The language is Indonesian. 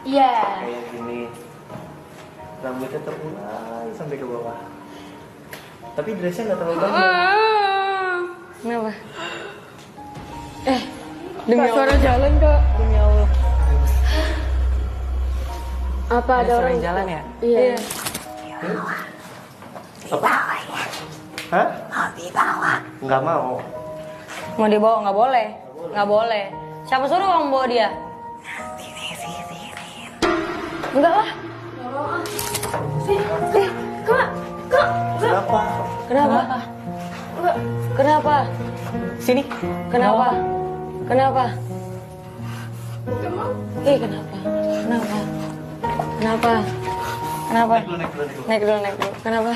Iya. Kayak gini. Rambutnya terurai sampai ke bawah. Tapi dressnya nggak terlalu banyak. Kenapa? Demi Kak, suara Allah. jalan kak. Demi Allah. Apa ada Suara orang jalan ya? Iya. Apa? Hah? Mau dibawa. Nggak mau. Mau dibawa nggak boleh. Nggak boleh. Siapa suruh kamu bawa dia? Disisirin. Enggak lah. Kak. Kenapa? Kenapa? Enggak. Kenapa? Sini. Kenapa? Kenapa? Kenapa? Kenapa? Kenapa? Kenapa? Kenapa? Naik dulu, naik dulu, naik dulu. Naik dulu, naik dulu. Kenapa?